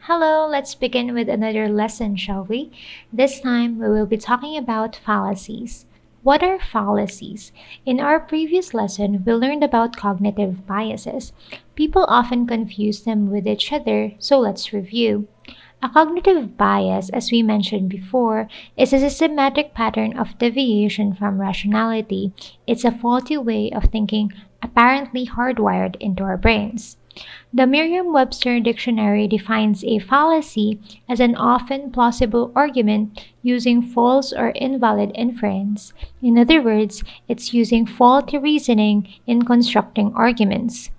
Hello, let's begin with another lesson, shall we? This time we will be talking about fallacies. What are fallacies? In our previous lesson, we learned about cognitive biases. People often confuse them with each other, so let's review. A cognitive bias, as we mentioned before, is a systematic pattern of deviation from rationality. It's a faulty way of thinking apparently hardwired into our brains. The Merriam-Webster dictionary defines a fallacy as an often plausible argument using false or invalid inference. In other words, it's using faulty reasoning in constructing arguments.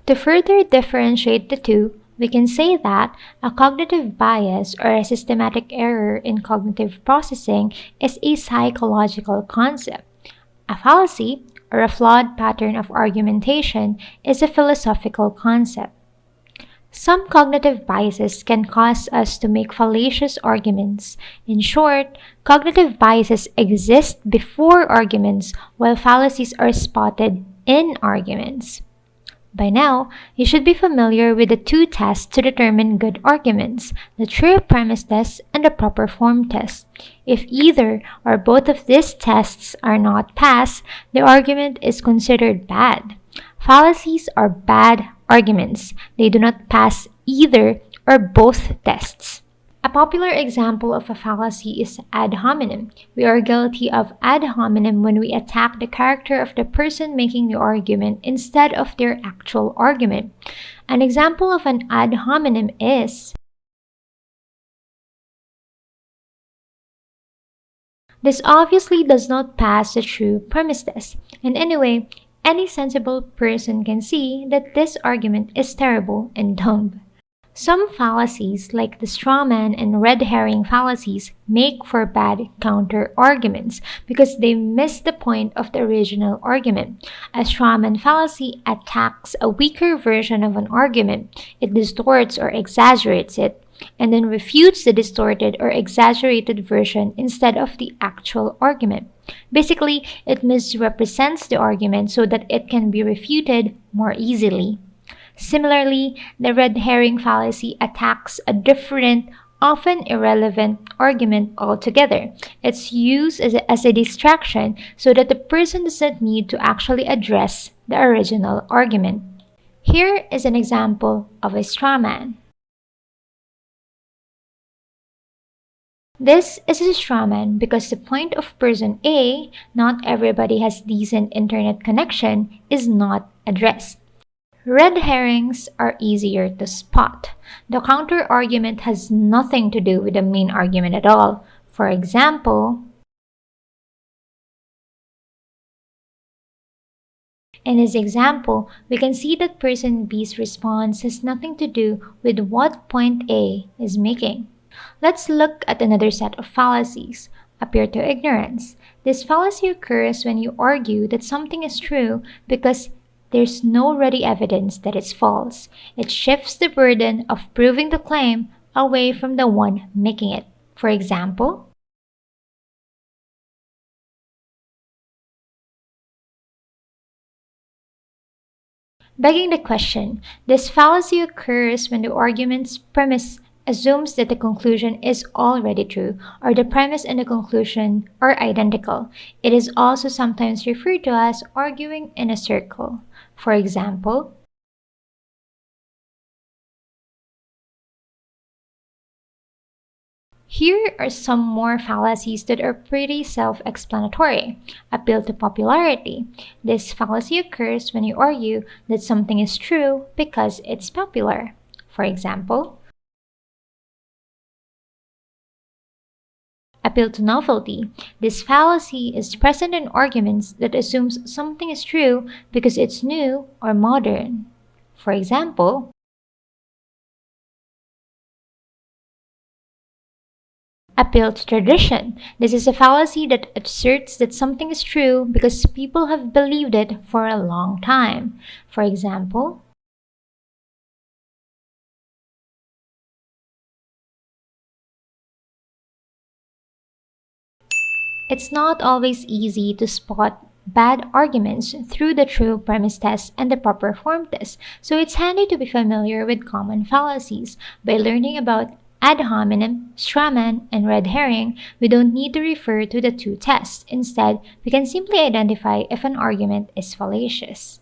To further differentiate the two, we can say that a cognitive bias or a systematic error in cognitive processing is a psychological concept. A fallacy, or a flawed pattern of argumentation, is a philosophical concept. Some cognitive biases can cause us to make fallacious arguments. In short, cognitive biases exist before arguments, while fallacies are spotted in arguments. By now, you should be familiar with the two tests to determine good arguments, the true premise test and the proper form test. If either or both of these tests are not passed, the argument is considered bad. Fallacies are bad arguments. They do not pass either or both tests. A popular example of a fallacy is ad hominem. We are guilty of ad hominem when we attack the character of the person making the argument instead of their actual argument. An example of an ad hominem is, "This obviously does not pass the true premise test. And anyway, any sensible person can see that this argument is terrible and dumb." Some fallacies, like the straw man and red herring fallacies, make for bad counter arguments because they miss the point of the original argument. A straw man fallacy attacks a weaker version of an argument. It distorts or exaggerates it, and then refutes the distorted or exaggerated version instead of the actual argument. Basically, it misrepresents the argument so that it can be refuted more easily. Similarly, the red herring fallacy attacks a different, often irrelevant argument altogether. It's used as a distraction so that the person doesn't need to actually address the original argument. Here is an example of a straw man. This is a straw man because the point of person A, not everybody has decent internet connection, is not addressed. Red herrings are easier to spot. The counter-argument has nothing to do with the main argument at all. For example, in this example, we can see that person B's response has nothing to do with what point A is making. Let's look at another set of fallacies. Appear to ignorance. This fallacy occurs when you argue that something is true because there's no ready evidence that it's false. It shifts the burden of proving the claim away from the one making it. For example, begging the question, this fallacy occurs when the argument's premise assumes that the conclusion is already true, or the premise and the conclusion are identical. It is also sometimes referred to as arguing in a circle. For example, here are some more fallacies that are pretty self-explanatory. Appeal to popularity. This fallacy occurs when you argue that something is true because it's popular. For example, appeal to novelty. This fallacy is present in arguments that assumes something is true because it's new or modern. For example, appeal to tradition. This is a fallacy that asserts that something is true because people have believed it for a long time. For example, it's not always easy to spot bad arguments through the true premise test and the proper form test. So it's handy to be familiar with common fallacies. By learning about ad hominem, straw man, and red herring, we don't need to refer to the two tests. Instead, we can simply identify if an argument is fallacious.